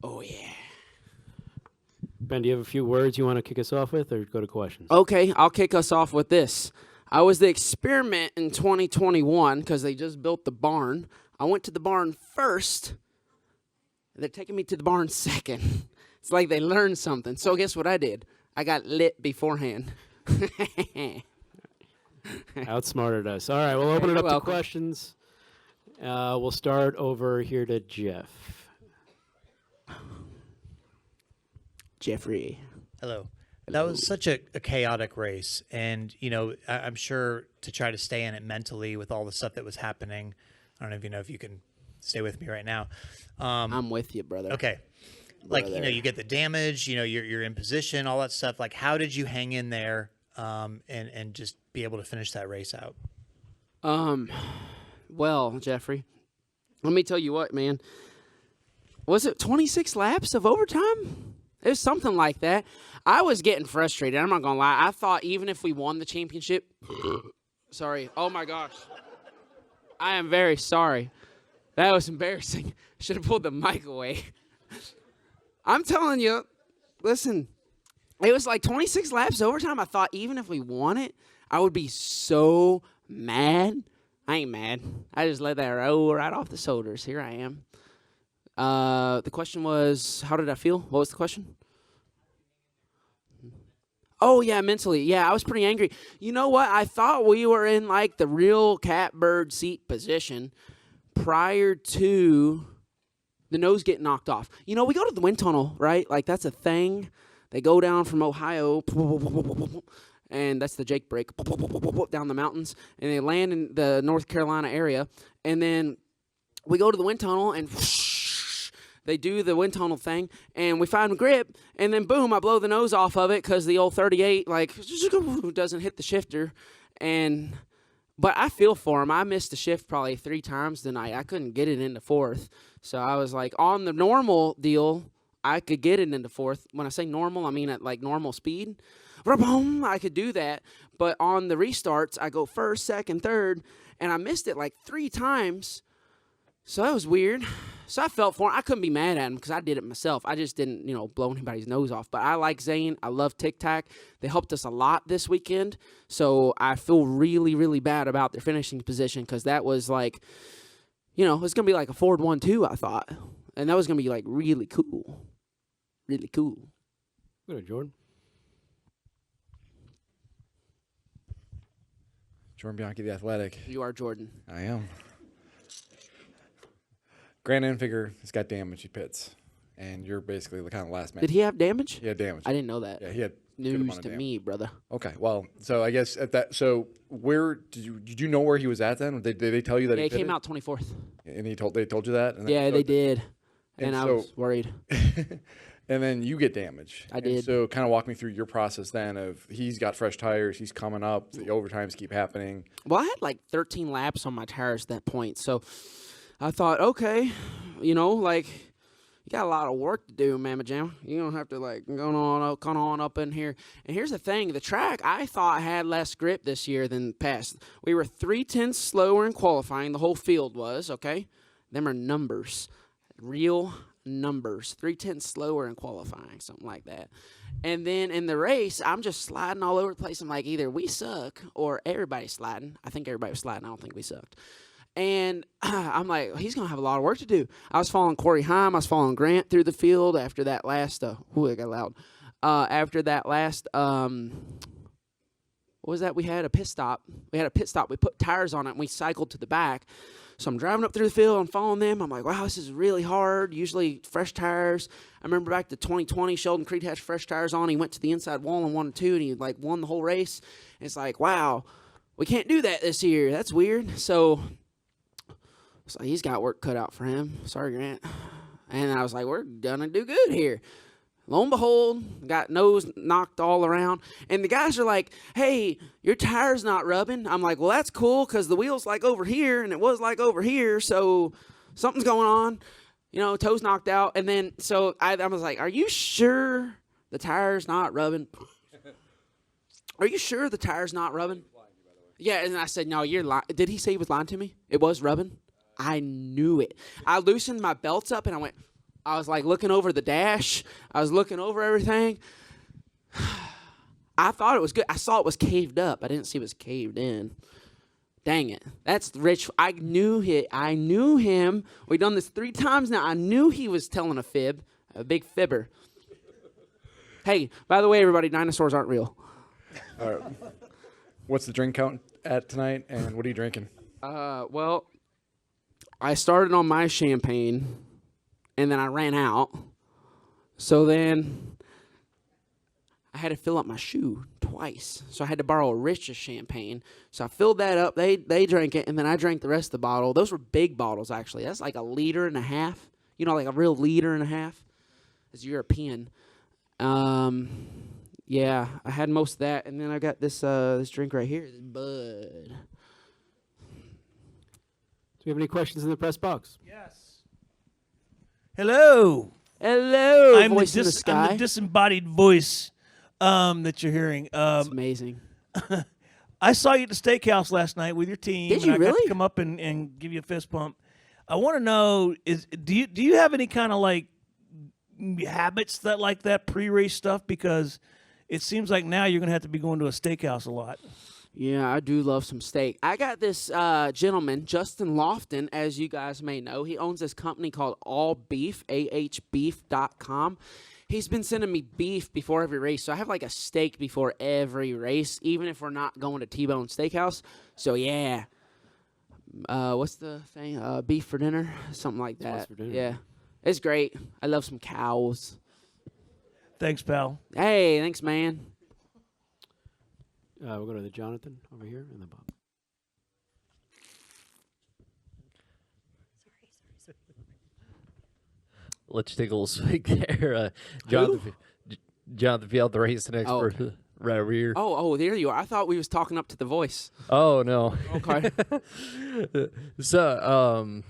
Oh, yeah. Ben, do you have a few words you want to kick us off with, or go to questions? Okay, I'll kick us off with this. I was the experiment in 2021 because they just built the barn. I went to the barn first. They're taking me to the barn second. It's like they learned something. So guess what I did? I got lit beforehand. Outsmarted us. All right, we'll open it up to welcome. questions. We'll start over here to Jeff. Jeffrey. Hello. That was such a chaotic race. And, I'm sure to try to stay in it mentally with all the stuff that was happening. I don't know if you can stay with me right now. I'm with you, brother. Okay. Like, you get the damage, you're in position, all that stuff. Like, how did you hang in there and just be able to finish that race out? Well, Jeffrey, let me tell you what, man. Was it 26 laps of overtime? It was something like that. I was getting frustrated. I'm not going to lie. I thought even if we won the championship. Sorry. Oh, my gosh. I am very sorry. That was embarrassing. Should have pulled the mic away. I'm telling you, listen, it was like 26 laps overtime. I thought even if we won it, I would be so mad. I ain't mad. I just let that roll right off the shoulders. Here I am. The question was, how did I feel? What was the question? Oh, yeah, mentally. Yeah, I was pretty angry. You know what? I thought we were in, like, the real catbird seat position prior to the nose getting knocked off. We go to the wind tunnel, right? Like, that's a thing. They go down from Ohio, and that's the Jake break, down the mountains, and they land in the North Carolina area. And then we go to the wind tunnel, and they do the wind tunnel thing, and we find grip, and then boom, I blow the nose off of it because the old 38 doesn't hit the shifter, but I feel for him. I missed the shift probably 3 times tonight. I couldn't get it into fourth, so I was like, on the normal deal, I could get it into fourth. When I say normal, I mean at like normal speed. I could do that, but on the restarts, I go first, second, third, and I missed it like 3 times. So that was weird. So I felt for him. I couldn't be mad at him because I did it myself. I just didn't, blow anybody's nose off. But I like Zane. I love Tic Tac. They helped us a lot this weekend. So I feel really, really bad about their finishing position because that was like, it was going to be like a Ford 1-2, I thought. And that was going to be like really cool. Really cool. Go to Jordan. Jordan Bianchi, the Athletic. You are Jordan. I am. Grand End figure has got damage. He pits, and you're basically the kind of last man. Did he have damage? He had damage. I didn't know that. Yeah, he had News to me, brother. Okay, well, so I guess at that. So where did you know where he was at then? Did they tell you that Yeah, he came out 24th. And they told you that? And Yeah, so, they did. And I so, was worried. And then you get damage. I did. So kind of walk me through your process then of he's got fresh tires, he's coming up, the overtimes keep happening. Well, I had like 13 laps on my tires at that point. So I thought, okay, you got a lot of work to do, Mama Jam. You don't have to come on up in here. And here's the thing. The track, I thought, had less grip this year than past. We were 0.3 slower in qualifying. The whole field was, okay? Them are numbers. Real numbers. 0.3 slower in qualifying, something like that. And then in the race, I'm just sliding all over the place. I'm like, either we suck or everybody's sliding. I think everybody was sliding. I don't think we sucked. And I'm like, he's going to have a lot of work to do. I was following Corey Heim. I was following Grant through the field after that last, it got loud. After that last, what was that? We had a pit stop. We put tires on it, and we cycled to the back. So I'm driving up through the field and following them. I'm like, wow, this is really hard. Usually fresh tires. I remember back to 2020, Sheldon Creed had fresh tires on. He went to the inside wall and 1-2, and he won the whole race. And it's like, wow, we can't do that this year. That's weird. So he's got work cut out for him. Sorry, Grant. And I was like, we're going to do good here. Lo and behold, got nose knocked all around. And the guys are like, hey, your tire's not rubbing. I'm like, well, that's cool because the wheel's like over here and it was like over here. So something's going on. Toes knocked out. And then so I was like, are you sure the tire's not rubbing? Are you sure the tire's not rubbing? Yeah, and I said, no, you're lying. Did he say he was lying to me? It was rubbing? I knew it. I loosened my belts up, and I was like looking over the dash. I was looking over everything. I thought it was good. I saw it was caved up. I didn't see it was caved in. Dang it. That's Rich. I knew him. We've done this 3 times now. I knew he was telling a fib, a big fibber. Hey, by the way, everybody, dinosaurs aren't real. All right. What's the drink count at tonight, and what are you drinking? Well, I started on my champagne, and then I ran out. So then I had to fill up my shoe twice. So I had to borrow Rich's champagne. So I filled that up. They drank it, and then I drank the rest of the bottle. Those were big bottles, actually. That's like 1.5 liters. You know, like a real 1.5 liters. It's European. Yeah, I had most of that, and then I got this drink right here, this Bud. Do we have any questions in the press box? Yes. Hello. Hello, I'm voice in the sky. I'm the disembodied voice that you're hearing. It's amazing. I saw you at the steakhouse last night with your team. Did and you I got really? to come up and give you a fist pump. I want to know do you have any kind of like habits that pre-race stuff, because it seems like now you're going to have to be going to a steakhouse a lot. Yeah, I do love some steak. I got this gentleman, Justin Lofton, as you guys may know. He owns this company called All Beef, ahbeef.com. He's been sending me beef before every race, so I have like a steak before every race, even if we're not going to T-Bone Steakhouse. So, yeah. What's the thing? Beef for dinner? Something like that. For dinner. Yeah. It's great. I love some cows. Thanks, pal. Hey, thanks, man. We'll go to the Jonathan over here and then Bob. Let's take a little swig there. Jonathan Field, the racing expert, right over here. Oh, there you are. I thought we was talking up to the voice. Oh, no. Okay. So,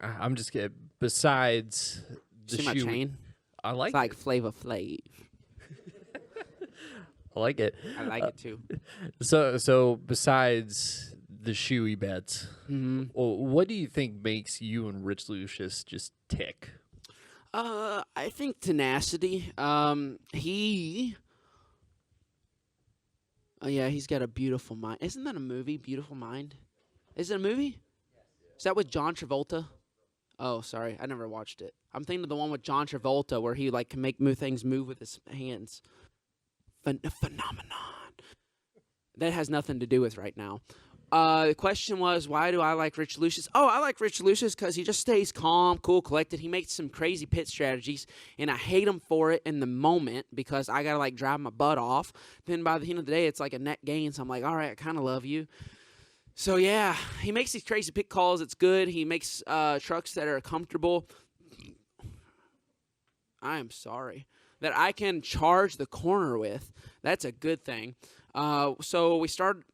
I'm just kidding. Besides the See my shoe, chain? I like It's like Flavor Flav. I like it. I like it too. So besides the shoey bets, Mm-hmm. what do you think makes you and Rich Lucius just tick? I think tenacity. He's got a beautiful mind. Isn't that a movie, Beautiful Mind? Is it a movie? Is that with John Travolta? Oh, sorry. I never watched it. I'm thinking of the one with John Travolta where he like can make things move with his hands. Phenomenon. That has nothing to do with right now. The question was, why do I like Rich Lucius? Oh, I like Rich Lucius because he just stays calm, cool, collected. He makes some crazy pit strategies, and I hate him for it in the moment because I got to, like, drive my butt off. Then by the end of the day, it's like a net gain, so I'm like, all right, I kind of love you. So, yeah, he makes these crazy pit calls. It's good. He makes trucks that are comfortable. I am sorry. That I can charge the corner with. That's a good thing. So we started.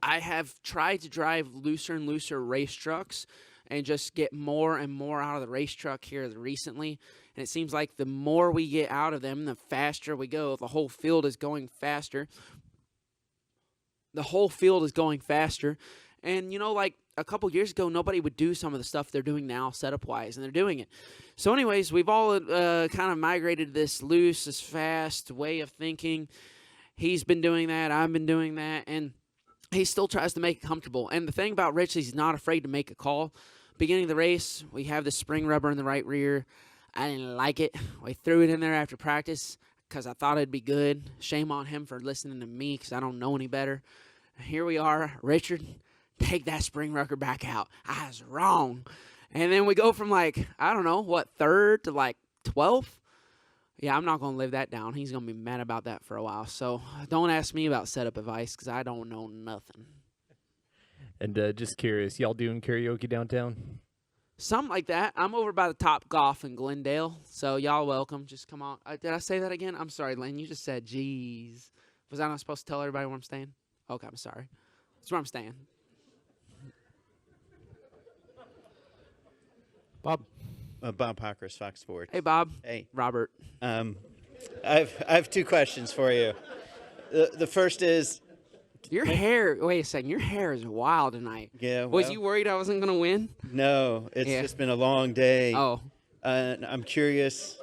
I have tried to drive looser and looser race trucks and just get more and more out of the race truck here recently. And it seems like the more we get out of them, the faster we go. The whole field is going faster. And, you know, like a couple years ago, nobody would do some of the stuff they're doing now setup-wise, and they're doing it. So anyways, we've all kind of migrated this loose, this fast way of thinking. He's been doing that. I've been doing that. And he still tries to make it comfortable. And the thing about Rich is he's not afraid to make a call. Beginning of the race, we have the spring rubber in the right rear. I didn't like it. We threw it in there after practice because I thought it'd be good. Shame on him for listening to me because I don't know any better. Here we are. Richard, take that spring rubber back out. I was wrong. And then we go from third to 12th. Yeah, I'm not going to live that down. He's going to be mad about that for a while. So don't ask me about setup advice because I don't know nothing. And just curious, y'all doing karaoke downtown? Something like that. I'm over by the Top Golf in Glendale, so y'all welcome. Just come on. Did I say that again? I'm sorry, Lynn. You just said, geez. Was I not supposed to tell everybody where I'm staying? Okay, I'm sorry. That's where I'm staying. Bob. Bob Pockers, Fox Sports. Hey, Bob. Hey. Robert. I have 2 questions for you. The first is, Your hair. Wait a second. Your hair is wild tonight. Yeah. Was well, you worried I wasn't gonna win? No, it's Yeah. just been a long day. Oh, I'm curious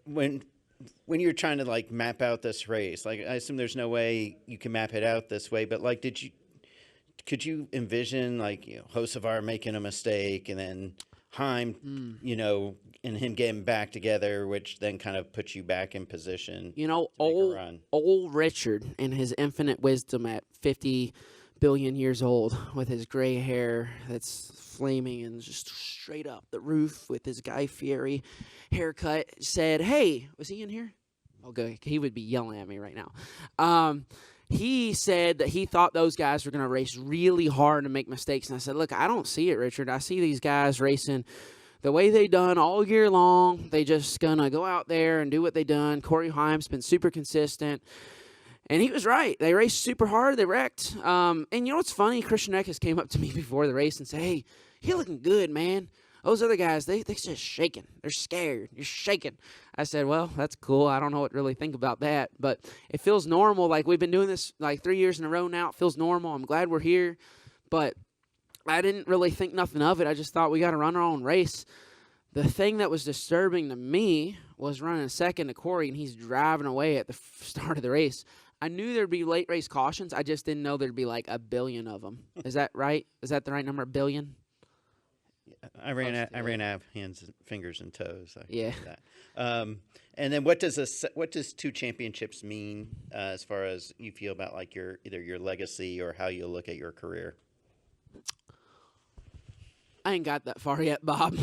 when you're trying to like map out this race. Like, I assume there's no way you can map it out this way, but like, could you envision like Hocevar making a mistake and then Heim, and him getting back together, which then kind of puts you back in position? old Richard and his infinite wisdom at 50 billion years old, with his gray hair that's flaming and just straight up the roof with his Guy Fieri haircut, said, "Hey, was he in here?" Okay, he would be yelling at me right now. He said that he thought those guys were going to race really hard and make mistakes. And I said, look, I don't see it, Richard. I see these guys racing the way they done all year long. They just going to go out there and do what they done. Corey Heim's been super consistent. And he was right. They raced super hard. They wrecked. And you know what's funny? Christian Eckes came up to me before the race and said, hey, you're looking good, man. Those other guys, they just shaking. They're scared. You're shaking. I said, well, that's cool. I don't know what to really think about that. But it feels normal. Like, we've been doing this like 3 years in a row now. It feels normal. I'm glad we're here. But I didn't really think nothing of it. I just thought we got to run our own race. The thing that was disturbing to me was running second to Corey, and he's driving away at the start of the race. I knew there'd be late race cautions. I just didn't know there'd be like a billion of them. Is that right? Is that the right number? A billion? I ran out of hands, fingers, and toes. Yeah. That. And then what does 2 championships mean as far as you feel about like either your legacy or how you look at your career? I ain't got that far yet, Bob.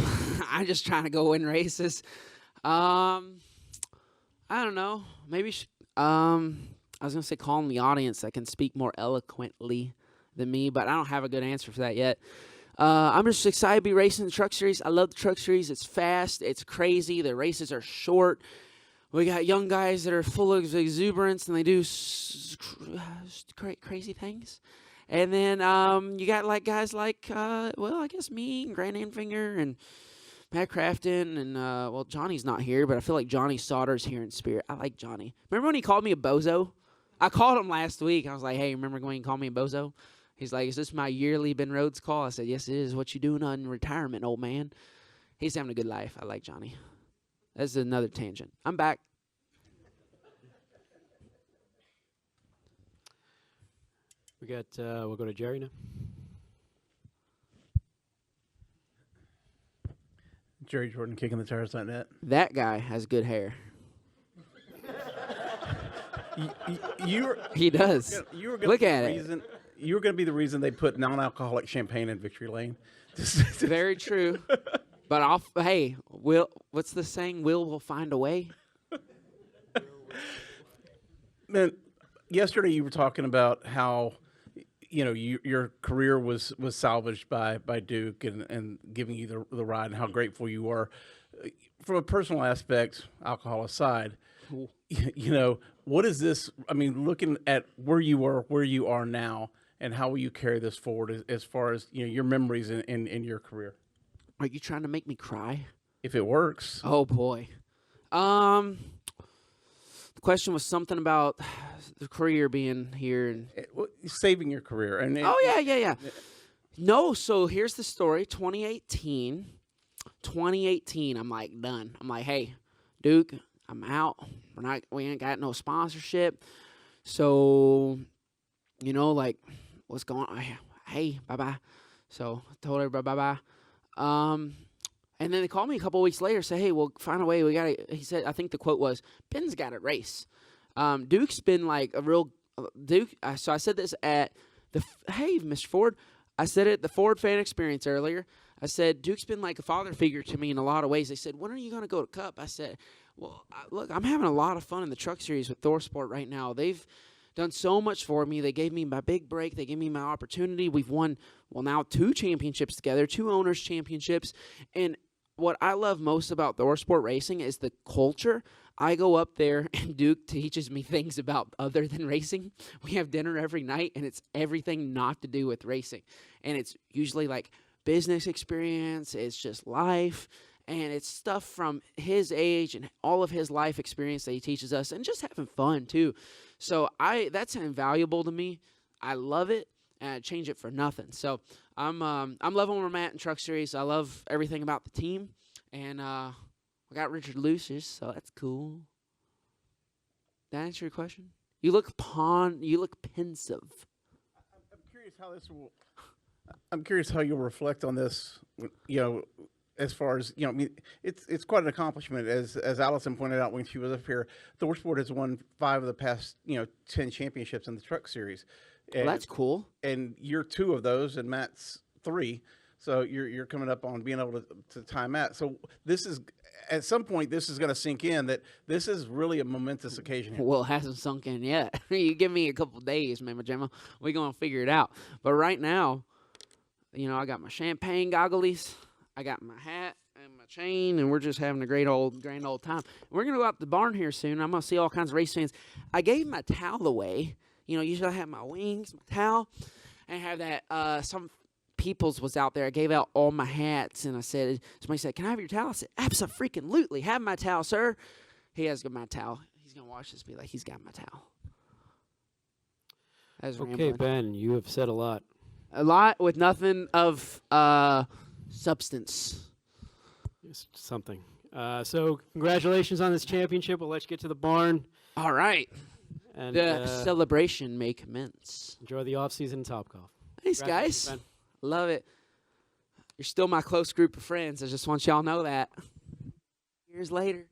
I'm just trying to go win races. I don't know. Maybe I was gonna say calling the audience that can speak more eloquently than me, but I don't have a good answer for that yet. I'm just excited to be racing the Truck Series. I love the Truck Series. It's fast. It's crazy. The races are short. We got young guys that are full of exuberance, and they do crazy things. And then you got like guys like, I guess me and Grant Anfinger and Matt Crafton and, Johnny's not here, but I feel like Johnny Sauter's here in spirit. I like Johnny. Remember when he called me a bozo? I called him last week. I was like, hey, remember when you called me a bozo? He's like, is this my yearly Ben Rhodes call? I said, yes, it is. What you doing in retirement, old man? He's having a good life. I like Johnny. That's another tangent. I'm back. We got, we'll go to Jerry now. Jerry Jordan, kickingthetires.net. That guy has good hair. He does. Look at it. You were going to be the reason they put non-alcoholic champagne in Victory Lane. Very true. But what's the saying? Will find a way. Man, yesterday you were talking about how your career was salvaged by Duke and giving you the ride, and how grateful you were. From a personal aspect, alcohol aside, what is this? I mean, looking at where you were, where you are now, and how will you carry this forward as far as your memories in your career? Are you trying to make me cry? If it works. Oh boy. The question was something about the career being here and saving your career. And yeah. No, so here's the story. 2018, I'm like done. I'm like, hey, Duke, I'm out. We ain't got no sponsorship. So, what's going on? Hey, bye-bye. So I told everybody bye-bye. And then they called me a couple weeks later, say, hey, we'll find a way. He said, I think the quote was, Ben's got to race. Duke's been like a real Duke. So I said this at hey, Mr. Ford. I said it at the Ford fan experience earlier. I said, Duke's been like a father figure to me in a lot of ways. They said, when are you going to go to Cup? I said, well, look, I'm having a lot of fun in the Truck Series with ThorSport right now. They've done so much for me. They gave me my big break. They gave me my opportunity. We've won, now 2 championships together, 2 owners' championships. And what I love most about ThorSport racing is the culture. I go up there, and Duke teaches me things about other than racing. We have dinner every night, and it's everything not to do with racing. And it's usually like business experience. It's just life. And it's stuff from his age and all of his life experience that he teaches us, and just having fun, too. So that's invaluable to me. I love it, and I'd change it for nothing. So I'm loving where I'm at in Truck Series. I love everything about the team, and I got Richard Lucis, so that's cool. Did that answer your question? You look pensive. I'm curious how this will. I'm curious how you'll reflect on this. You know, as far as I mean, it's quite an accomplishment. As Allison pointed out when she was up here, ThorSport has won 5 of the past 10 championships in the Truck Series. Well, that's cool. And you're 2 of those, and Matt's 3. So you're coming up on being able to tie Matt. So this is at some point this is going to sink in that this is really a momentous occasion here. Well, it hasn't sunk in yet. You give me a couple days, man, Gemma. We're going to figure it out. But right now, I got my champagne goggles, I got my hat and my chain, and we're just having a grand old time. We're going to go out to the barn here soon. I'm going to see all kinds of race fans. I gave my towel away. Usually I have my wings, my towel, and I have that some Peoples was out there. I gave out all my hats, and somebody said, "Can I have your towel?" I said, "Absolutely. Have my towel, sir." He has got my towel. He's going to watch this and be like, he's got my towel. Okay, Ben, you have said a lot. A lot with nothing of substance. Just something. So congratulations on this championship. We'll let you get to the barn. All right. And The celebration may commence. enjoy the off-season in Topgolf. Thanks, Congratulations, guys. Ben. Love it. You're still my close group of friends. I just want y'all to know that. Years later.